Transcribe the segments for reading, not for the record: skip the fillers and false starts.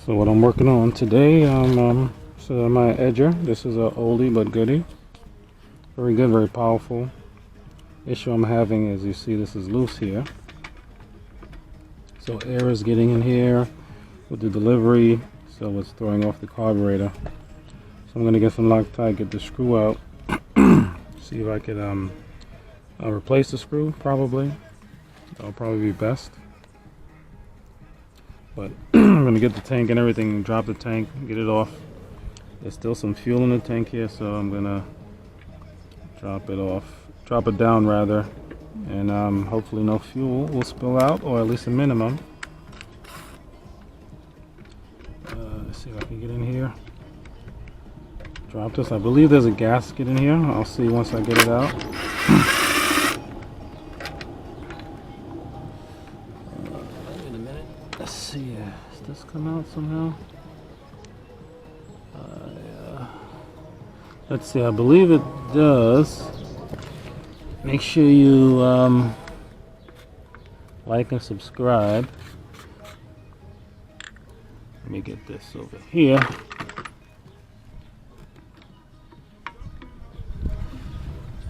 So what I'm working on today, so my edger. This is a oldie but goodie. Very good, very powerful. Issue I'm having is, you see, this is loose here. So air is getting in here with the delivery, so it's throwing off the carburetor. So I'm gonna get some Loctite, get the screw out, see if I could replace the screw. Probably that'll probably be best. But I'm gonna get the tank and everything, drop the tank, get it off. There's still some fuel in the tank here, so I'm gonna drop it down rather, and hopefully no fuel will spill out, or at least a minimum. Let's see if I can get in here. Drop this. I believe there's a gasket in here. I'll see once I get it out. Wait a minute. Let's see. Does this come out somehow? Yeah. Let's see. I believe it does. Make sure you like and subscribe. Let me get this over here.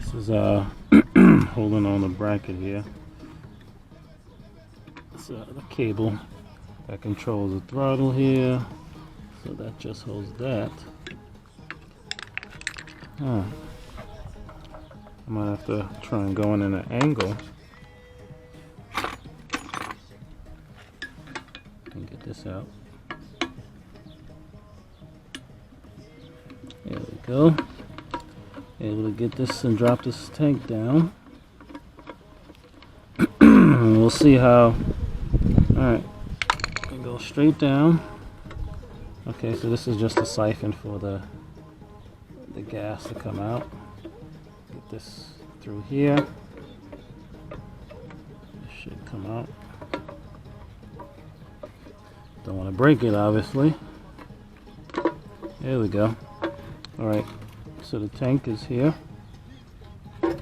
This is holding on the bracket here. It's the cable that controls the throttle here. So that just holds that. I might have to try and go in an angle and get this out. There we go. Able to get this and drop this tank down. We'll see how. Alright, go straight down. Okay, so this is just a siphon for the gas to come out. Get this through here. This should come out. Don't want to break it, obviously. There we go. Alright, so the tank is here,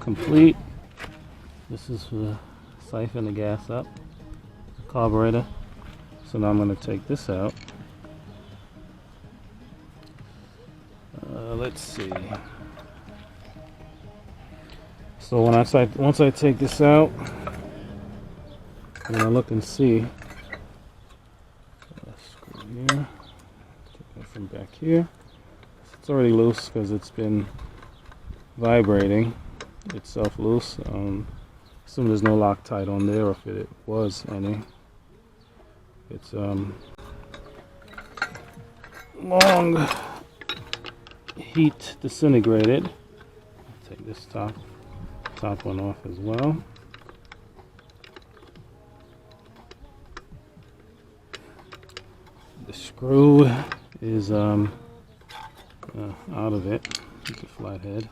complete. This is for siphon the gas up, the carburetor. So now I'm going to take this out. Let's see. So once I take this out, I'm going to look and see. Screw here. Take that from back here. It's already loose because it's been vibrating itself loose. Assume there's no Loctite on there, or if it was any. It's long heat disintegrated. Take this top one off as well. The screw is out of it. It's a flathead.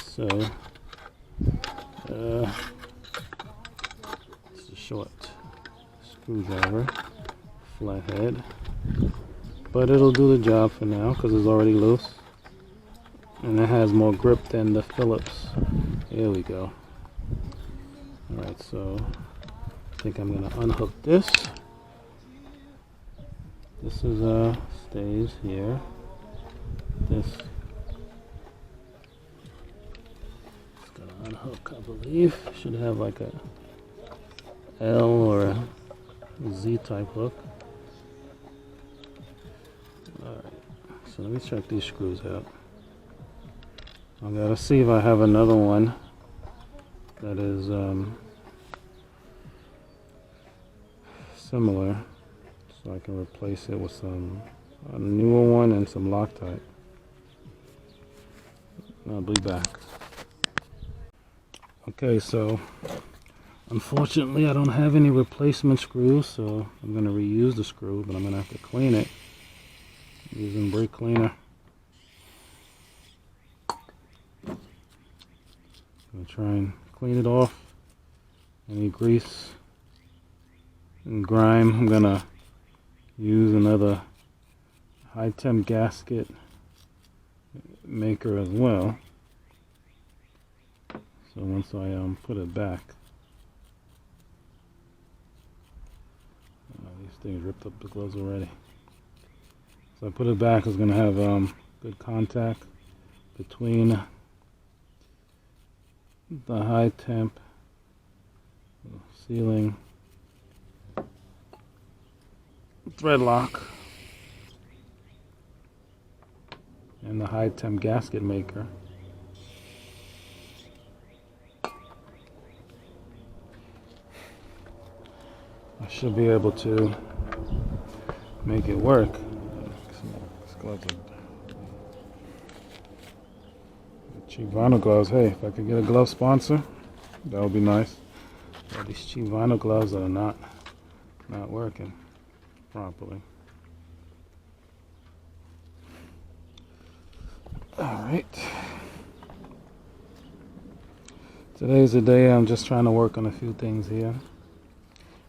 So it's a short screwdriver, flathead, but it'll do the job for now because it's already loose, and it has more grip than the Phillips. There we go. Alright, so I think I'm gonna unhook this. This is stays here. This is gonna unhook, I believe. Should have like a L or a Z type hook. Alright, so let me check these screws out. I gotta see if I have another one that is similar, so I can replace it with a newer one and some Loctite. I'll be back. Okay, so unfortunately I don't have any replacement screws, so I'm going to reuse the screw, but I'm going to have to clean it using brake cleaner. I'm going to try and clean it off. Any grease and grime. I'm going to use another high temp gasket maker as well. So once I put it back, these things ripped up the gloves already. So I put it back. It's going to have good contact between the high temp sealing thread lock and the high temp gasket maker. I should be able to make it work. Cheap vinyl gloves. Hey, if I could get a glove sponsor, that would be nice. But these cheap vinyl gloves that are not working properly. Alright. Today's the day I'm just trying to work on a few things here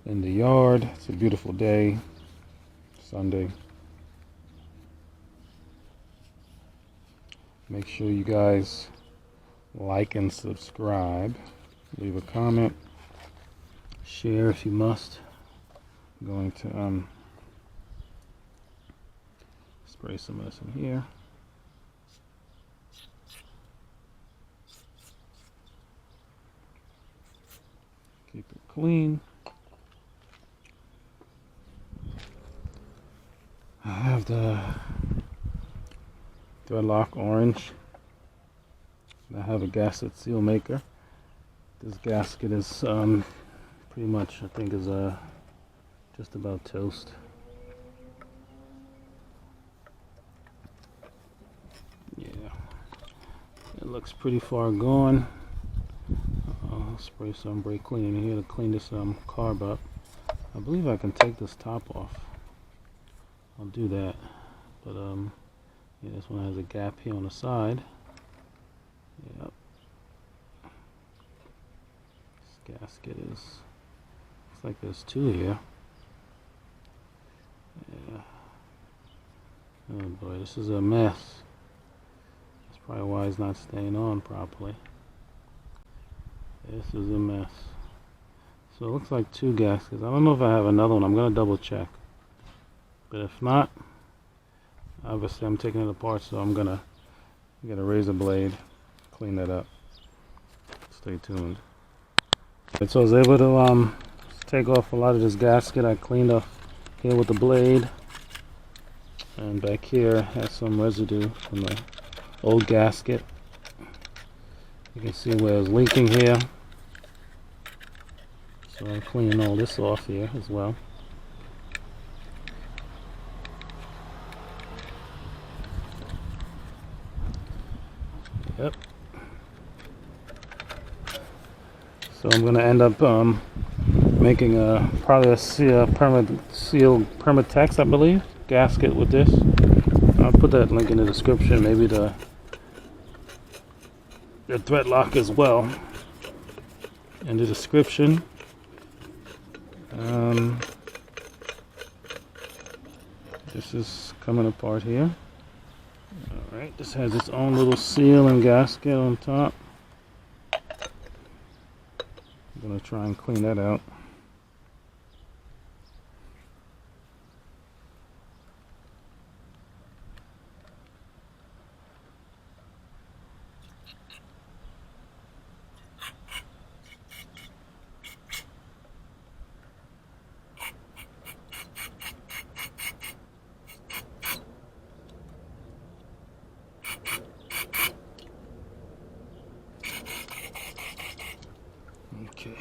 in the yard. It's a beautiful day, Sunday. Make sure you guys like and subscribe. Leave a comment. Share if you must. I'm going to spray some of this in here. Keep it clean. I have the thread lock orange. I have a gasket seal maker. This gasket is pretty much, I think, is just about toast. Yeah, it looks pretty far gone. I'll spray some brake clean in here to clean this carb up. I believe I can take this top off. I'll do that, but yeah, this one has a gap here on the side. Yep. This gasket is, looks like there's two here. Yeah. Oh boy, this is a mess. That's probably why it's not staying on properly. This is a mess. So it looks like two gaskets. I don't know if I have another one. I'm going to double check. But if not, obviously I'm taking it apart, so I'm going to get a razor blade, clean that up. Stay tuned. Okay, so I was able to take off a lot of this gasket. I cleaned up here with the blade. And back here has some residue from the old gasket. You can see where it's leaking here. So I'm cleaning all this off here as well. Yep. So I'm going to end up making probably a Permatex, I believe, gasket with this. I'll put that link in the description. Maybe the thread lock as well in the description. This is coming apart here. Alright, this has its own little seal and gasket on top. I'm going to try and clean that out. Okay.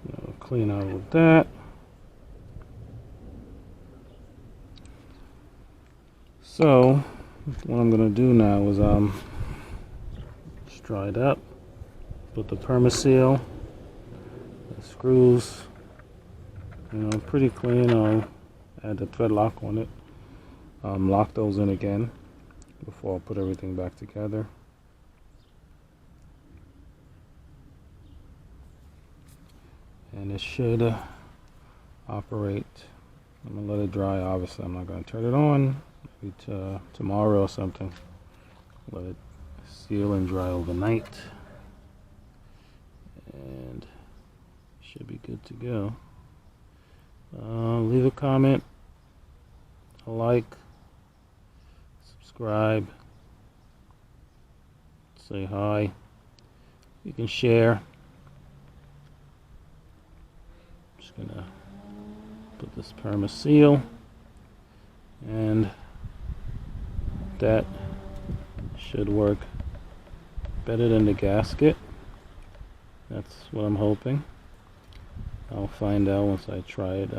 Now clean out with that. So what I'm gonna do now is just dry it up, put the Permaseal, the screws, pretty clean. I'll add the thread lock on it. Lock those in again before I put everything back together. And it should operate. I'm gonna let it dry. Obviously I'm not gonna turn it on. Maybe tomorrow or something. Let it seal and dry overnight, and should be good to go. Leave a comment, a like, subscribe, say hi. You can share. Just gonna put this perma seal, and that should work better than the gasket. That's what I'm hoping. I'll find out once I try it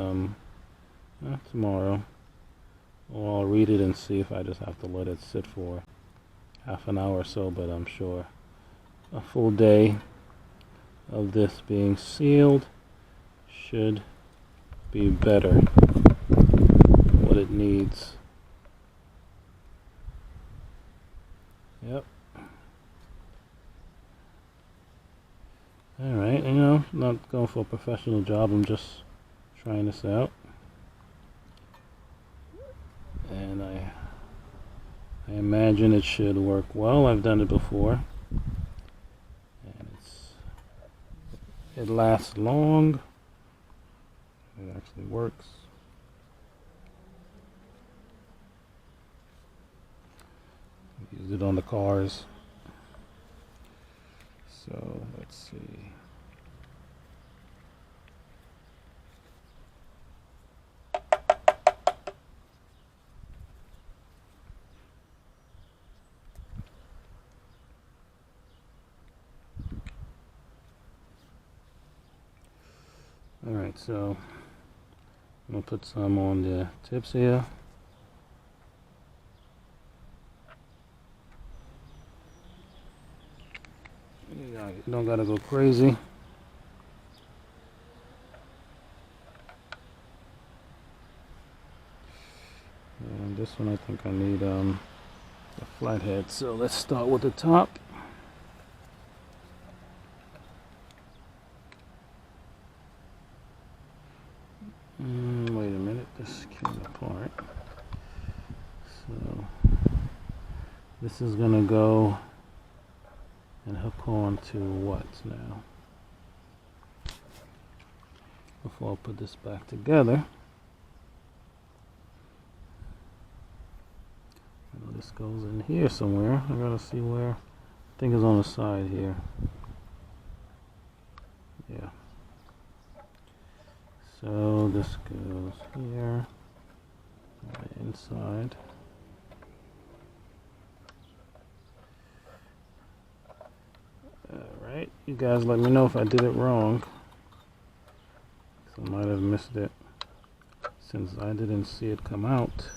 tomorrow. Or I'll read it and see if I just have to let it sit for half an hour or so, but I'm sure a full day of this being sealed should be better than what it needs. Yep. Alright, not going for a professional job, I'm just trying this out. And I imagine it should work well. I've done it before. And it lasts long. It actually works. Use it on the cars. So let's see. Alright, so I'm going to put some on the tips here. You don't gotta go crazy. And this one I think I need a flathead. So let's start with the top. Wait a minute, this came apart. So this is gonna go and hook on to what now? Before I put this back together, I know this goes in here somewhere. I gotta see where. I think it's on the side here. Yeah. So this goes here, on the inside. Alright, you guys let me know if I did it wrong. I might have missed it since I didn't see it come out.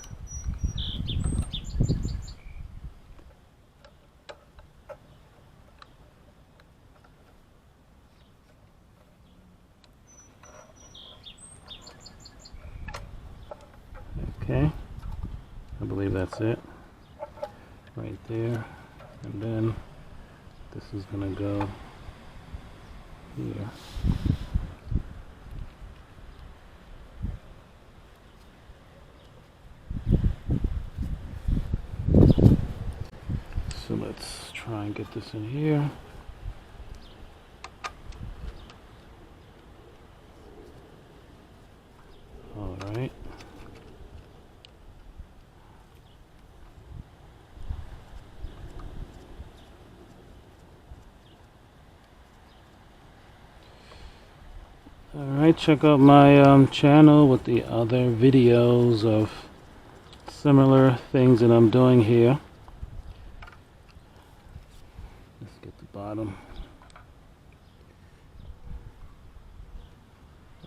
Okay, I believe that's it right there, and then this is gonna go here. So let's try and get this in here. All right. Alright, check out my channel with the other videos of similar things that I'm doing here. Let's get the bottom.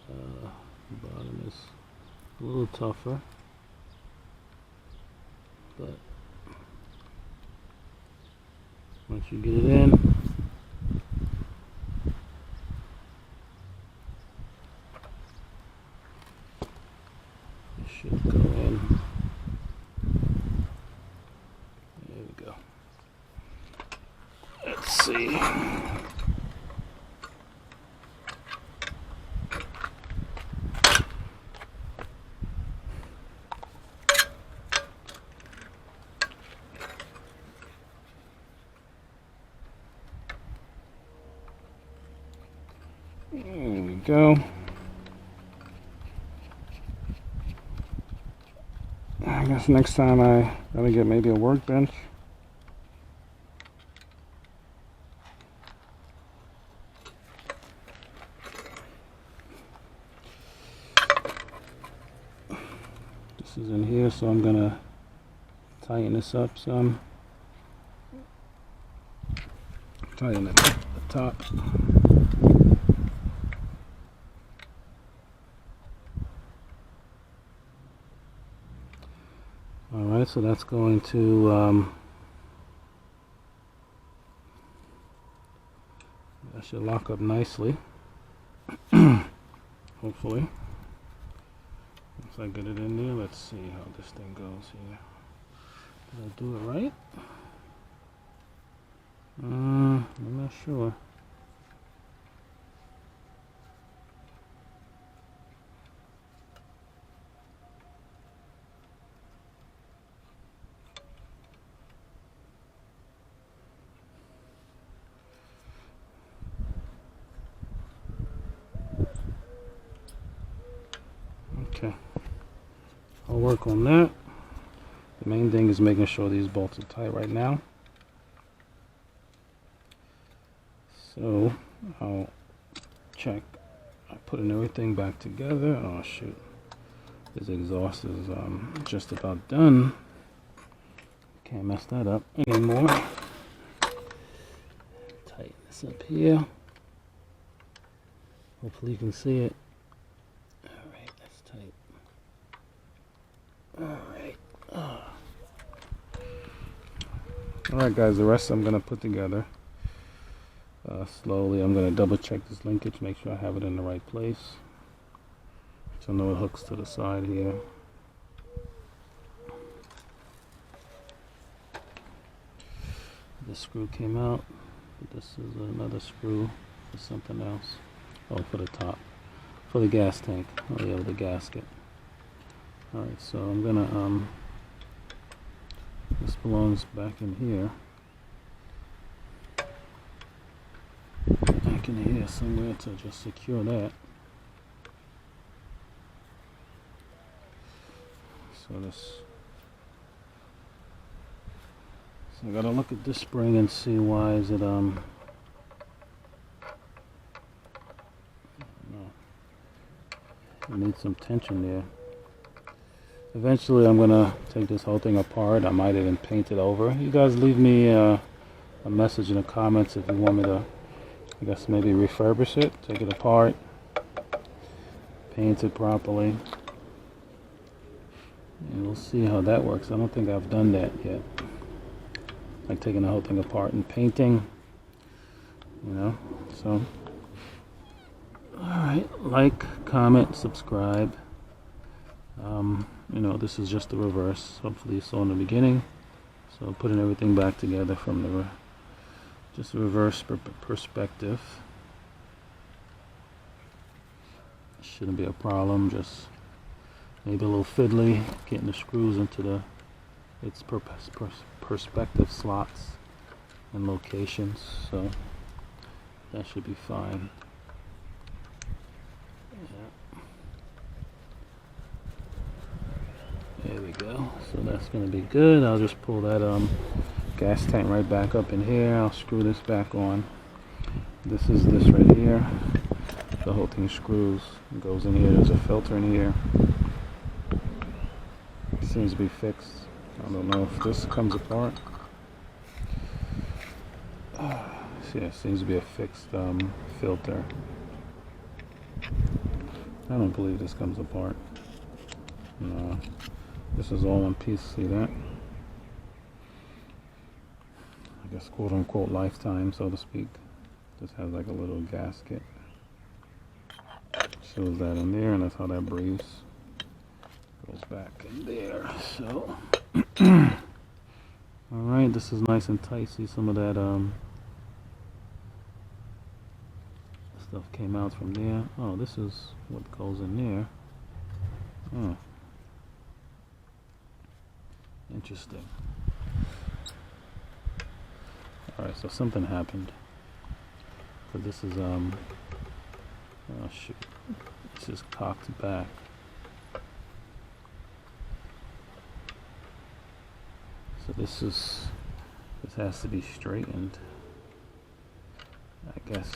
The bottom is a little tougher, but once you get it in, should go in. There we go. Let's see. There we go. I guess next time I gotta get maybe a workbench. This is in here, so I'm gonna tighten this up some. Tighten it at the top. Alright, so that's going to that should lock up nicely. Hopefully. Once I get it in there, let's see how this thing goes here. Did I do it right? I'm not sure. Okay, I'll work on that. The main thing is making sure these bolts are tight right now. So I'll check. I'm putting everything back together. Oh shoot, this exhaust is just about done. Can't mess that up anymore. Tighten this up here. Hopefully you can see it. Alright, that's tight. Alright. Alright guys, the rest I'm going to put together. Slowly, I'm going to double check this linkage, make sure I have it in the right place. So I know it hooks to the side here. This screw came out. This is another screw for something else. Oh, for the top. For the gas tank. Oh yeah, the gasket. Alright, so I'm gonna, this belongs back in here. Back in here somewhere to just secure that. So this, so I gotta look at this spring and see why is it, I need some tension there. Eventually I'm gonna take this whole thing apart. I might even paint it over. You guys leave me a message in the comments if you want me to, I guess maybe refurbish it, take it apart, paint it properly, and we'll see how that works. I don't think I've done that yet, like taking the whole thing apart and painting, you know. So alright, like, comment, subscribe. You know, this is just the reverse. Hopefully you saw in the beginning. So putting everything back together from the just a reverse perspective. Shouldn't be a problem. Just maybe a little fiddly getting the screws into its perspective slots and locations. So that should be fine. There we go. So that's going to be good. I'll just pull that gas tank right back up in here. I'll screw this back on. This is this right here. The whole thing screws. It goes in here. There's a filter in here. It seems to be fixed. I don't know if this comes apart. Yeah, it seems to be a fixed filter. I don't believe this comes apart. No. This is all one piece, see that? I guess quote unquote lifetime, so to speak. This has like a little gasket. Shows that in there, and that's how that breathes. Goes back in there, so. Alright, this is nice and tight. See some of that stuff came out from there. Oh, this is what goes in there. Oh. Interesting. Alright, so something happened. So this is Oh shoot, this is cocked back. So this has to be straightened. I guess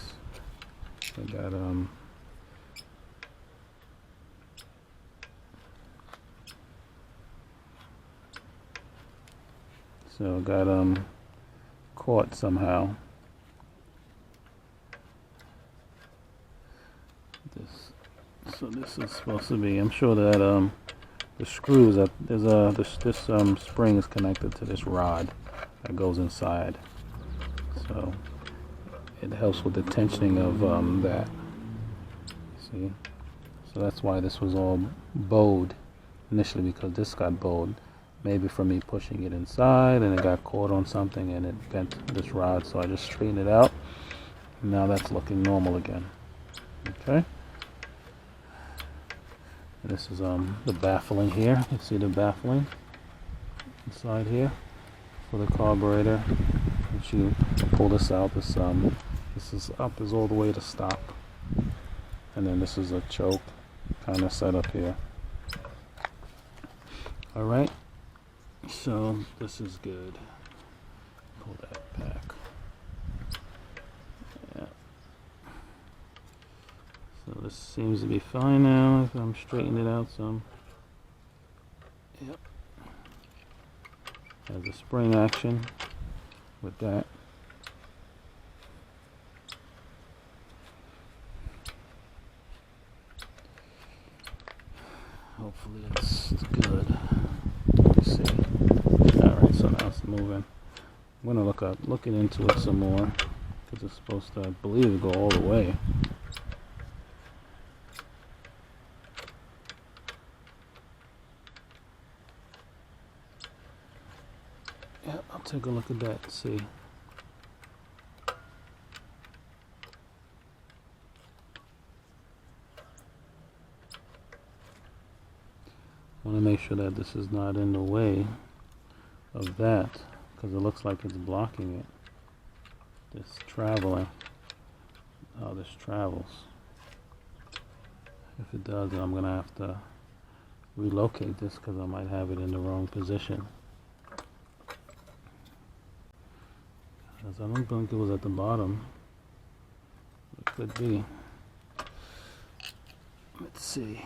I got so I got caught somehow. So this is supposed to be, I'm sure that the screws that there's this spring is connected to this rod that goes inside, so it helps with the tensioning of that. See, so that's why this was all bowed initially, because this got bowed, maybe from me pushing it inside and it got caught on something and it bent this rod. So I just straightened it out. Now that's looking normal again. Okay. This is the baffling here. You see the baffling inside here for the carburetor. Once you pull this out, this is up is all the way to stop, and then this is a choke kind of set up here. All right, so this is good. Pull that back. So this seems to be fine now if I'm straightening it out some. Yep. Has a spring action with that. Hopefully it's good. Let's see. Alright, so now it's moving. I'm gonna looking into it some more, because it's supposed to, I believe, go all the way. Yeah, I'll take a look at that and see. I want to make sure that this is not in the way of that, because it looks like it's blocking it. This traveling, how this travels. If it does, then I'm going to have to relocate this, because I might have it in the wrong position. Because I don't think it was at the bottom. It could be. Let's see.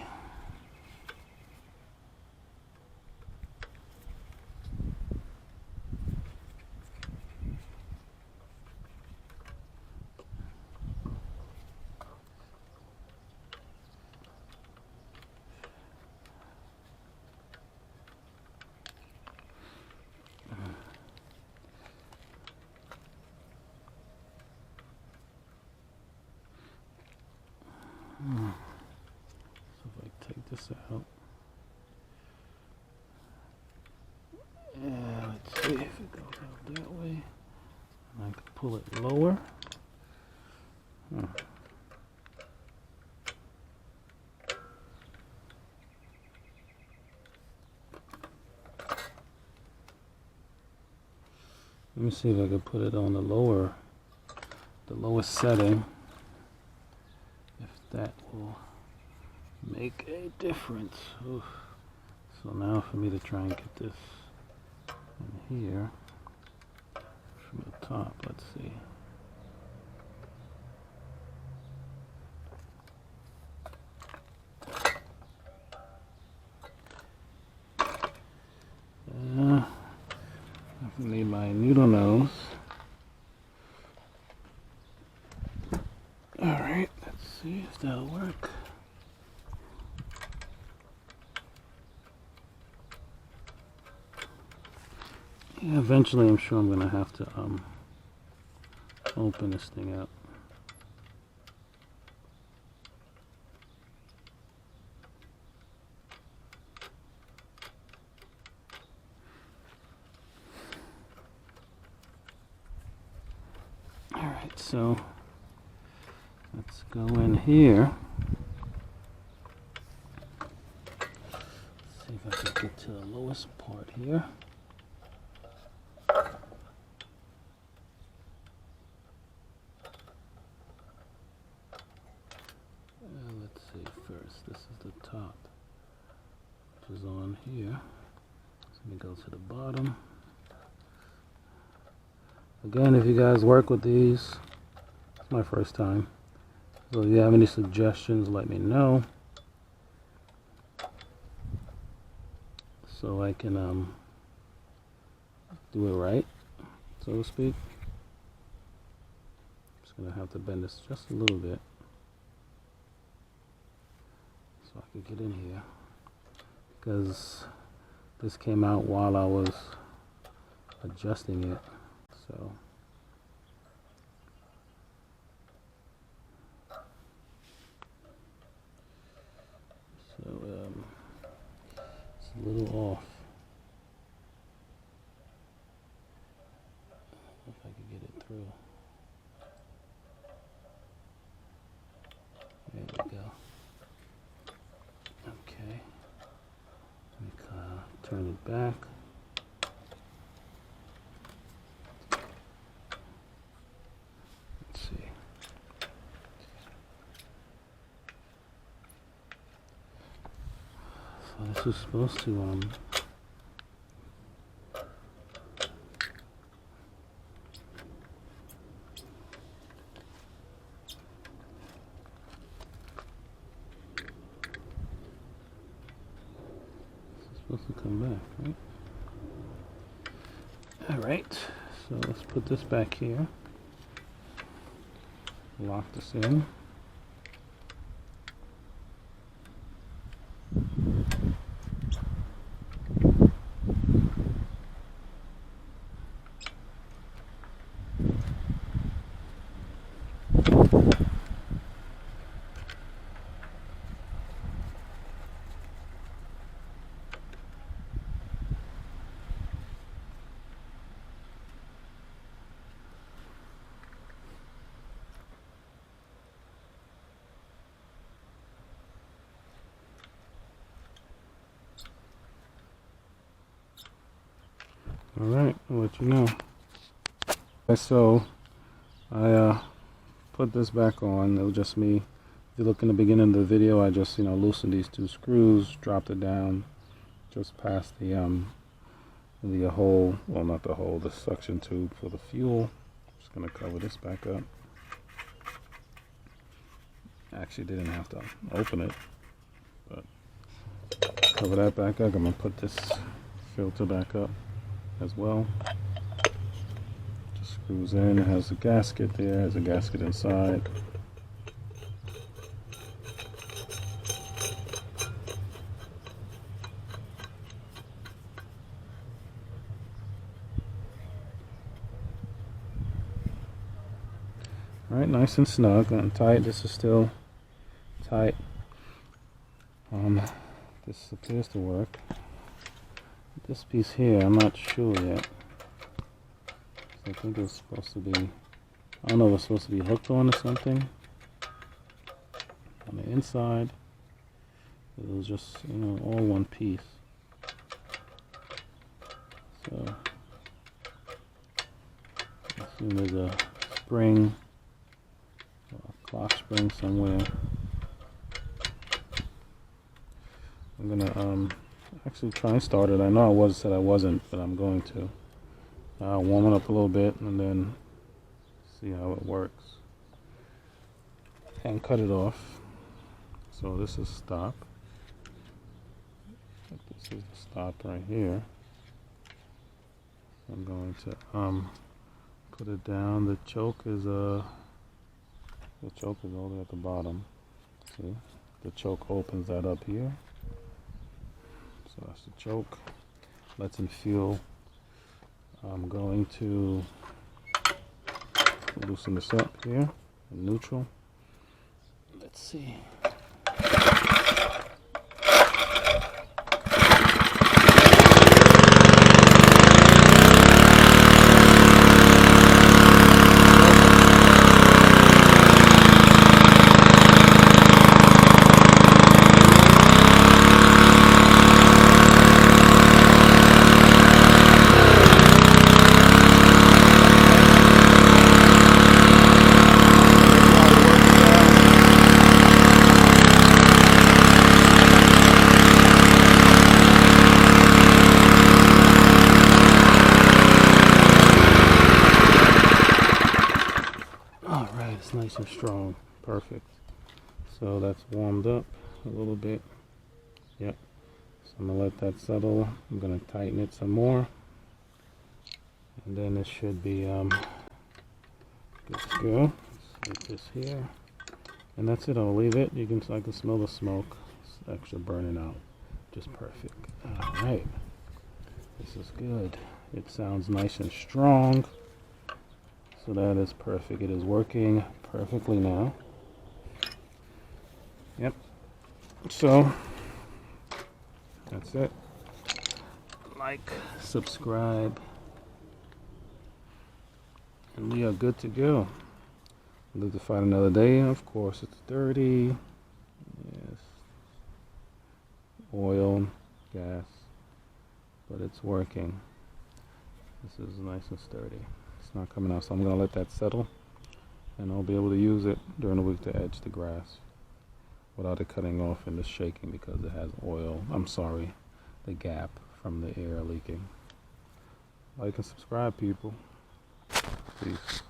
So if I take this out, yeah, let's see if it goes out that way. And I can pull it lower. Let me see if I can put it on the lowest setting. If that will make a difference. Oof. So now for me to try and get this in here from the top, let's see. I need my needle nose. Alright, let's see if that'll work. Yeah, eventually I'm sure I'm gonna have to open this thing up. Alright, so let's go in here. See if I can get to the lowest part here. This is the top, which is on here. So let me go to the bottom. Again, if you guys work with these, it's my first time. So if you have any suggestions, let me know, so I can do it right, so to speak. Just gonna have to bend this just a little bit so I can get in here, because this came out while I was adjusting it. So it's a little off. If I could get it through. There we go. Okay. Let me turn it back. Let's see. So this is supposed to come back, right? Alright, so let's put this back here. Lock this in. Alright, I'll let you know. Okay, so I put this back on. It was just me. If you look in the beginning of the video, I just loosened these two screws, dropped it down just past the hole, well, not the hole, the suction tube for the fuel. Just gonna cover this back up. Actually didn't have to open it, but cover that back up. I'm gonna put this filter back up as well. Just screws in. It has a gasket there, has a gasket inside. Alright, nice and snug and tight. This is still tight. This appears to work. This piece here, I'm not sure yet. I think it's supposed to be, I don't know if it's supposed to be hooked on or something. On the inside, it was just, all one piece. So, I assume there's a spring, a clock spring somewhere. I'm gonna, actually try and start it. I know said I wasn't, but I'm going to. Warm it up a little bit and then see how it works. And cut it off. So this is stop. This is the stop right here. I'm going to put it down. The choke is all the way at the bottom. See? The choke opens that up here. So that's the choke. Lets in fuel. I'm going to loosen this up here in neutral. Let's see. strong. Perfect. So that's warmed up a little bit. Yep. So I'm gonna let that settle. I'm gonna tighten it some more, and then it should be good to go. Let's leave this here, and that's it. I'll leave it. I can smell the smoke. It's actually burning out. Just perfect. All right. This is good. It sounds nice and strong. So that is perfect. It is working perfectly now. Yep. So that's it. Like, subscribe, and we are good to go. Live to fight another day. Of course, it's dirty. Yes. Oil, gas, but it's working. This is nice and sturdy. It's not coming out, so I'm going to let that settle, and I'll be able to use it during the week to edge the grass without it cutting off and just shaking because it has oil. I'm sorry, the gap from the air leaking. Like and subscribe, people. Peace.